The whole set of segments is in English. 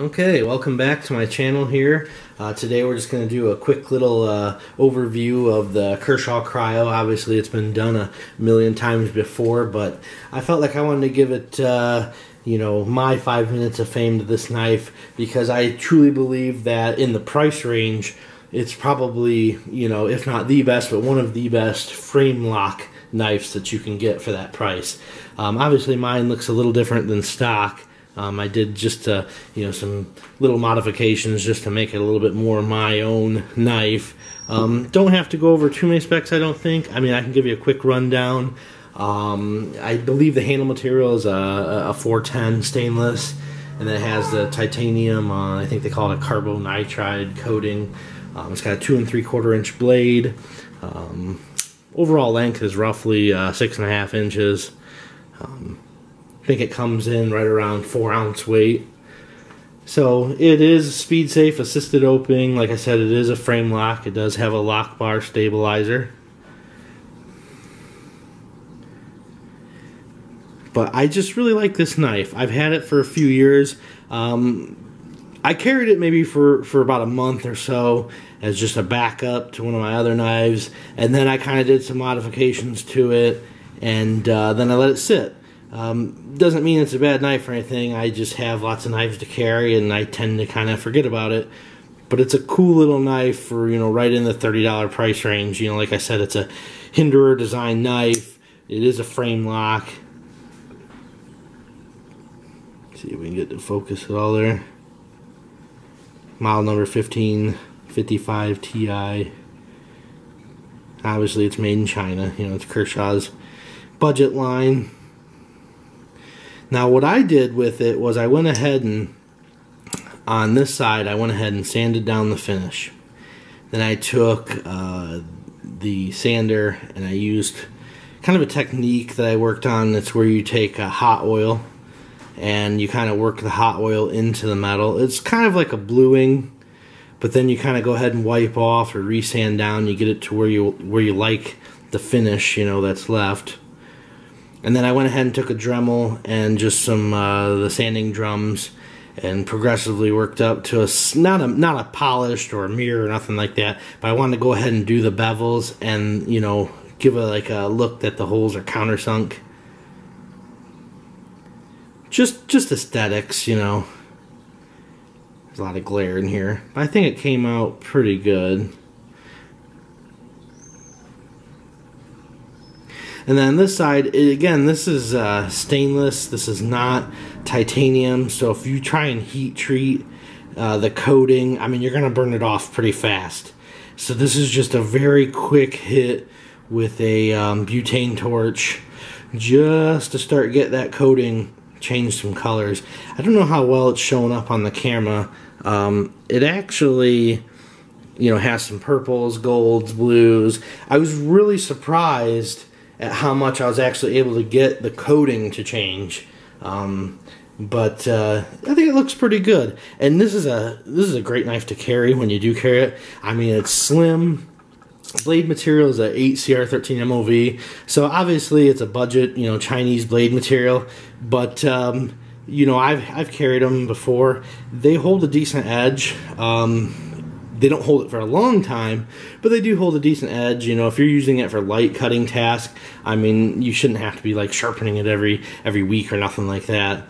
Okay, welcome back to my channel here. Today we're just going to do a quick little overview of the Kershaw Cryo. Obviously it's been done a million times before, but I felt like I wanted to give it my 5 minutes of fame to this knife, because I truly believe that in the price range it's probably, if not the best, but one of the best frame lock knives that you can get for that price. Obviously mine looks a little different than stock. I did just some little modifications just to make it a little bit more my own knife. Don't have to go over too many specs, I don't think. I mean, I can give you a quick rundown. I believe the handle material is a 410 stainless, and then it has the titanium, I think they call it a carbonitride coating. It's got a 2 3/4 inch blade. Overall length is roughly 6.5 inches. I think it comes in right around 4 ounce weight. So it is speed safe, assisted opening. Like I said, it is a frame lock. It does have a lock bar stabilizer. But I just really like this knife. I've had it for a few years. I carried it maybe for about a month or so as just a backup to one of my other knives, and then I kind of did some modifications to it, and then I let it sit. Doesn't mean it's a bad knife or anything. I just have lots of knives to carry, and I tend to kind of forget about it. But it's a cool little knife for, right in the $30 price range. Like I said, it's a Hinderer design knife. It is a frame lock. See if we can get to focus it all there. Model number 1555 Ti. Obviously it's made in China. It's Kershaw's budget line. Now what I did with it was I went ahead and on this side I went ahead and sanded down the finish. Then I took the sander and I used kind of a technique that I worked on. That's where you take a hot oil and you kind of work the hot oil into the metal. It's kind of like a bluing, but then you kind of go ahead and wipe off or resand down. You get it to where you like the finish, that's left. And then I went ahead and took a Dremel and just some the sanding drums and progressively worked up to not a polished or a mirror or nothing like that, but I wanted to go ahead and do the bevels and give a look that the holes are countersunk. Just aesthetics, There's a lot of glare in here, but I think it came out pretty good. And then this side, again, this is stainless. This is not titanium. So if you try and heat treat the coating, I mean, you're going to burn it off pretty fast. So this is just a very quick hit with a butane torch just to start get that coating change some colors. I don't know how well it's showing up on the camera. It actually, has some purples, golds, blues. I was really surprised at how much I was actually able to get the coating to change, but I think it looks pretty good. And this is a great knife to carry when you do carry it. I mean, it's slim. Blade material is a 8CR13 MOV, so obviously it's a budget, Chinese blade material. But I've carried them before. They hold a decent edge. They don't hold it for a long time, but they do hold a decent edge. If you're using it for light cutting tasks, I mean, you shouldn't have to be like sharpening it every week or nothing like that.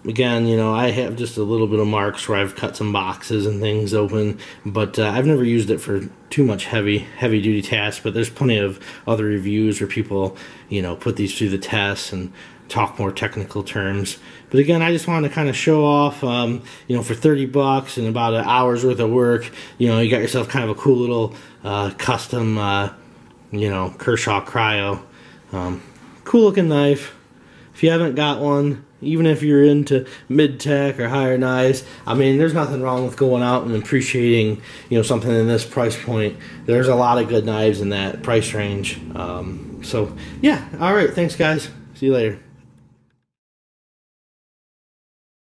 Again, I have just a little bit of marks where I've cut some boxes and things open, but I've never used it for too much heavy duty tasks. But there's plenty of other reviews where people, put these through the tests and talk more technical terms. But again, I just wanted to kind of show off, for 30 bucks and about an hour's worth of work, you got yourself kind of a cool little custom, Kershaw Cryo. Cool looking knife. If you haven't got one, even if you're into mid-tech or higher knives, I mean, there's nothing wrong with going out and appreciating, something in this price point. There's a lot of good knives in that price range. So, yeah, all right, thanks, guys. See you later.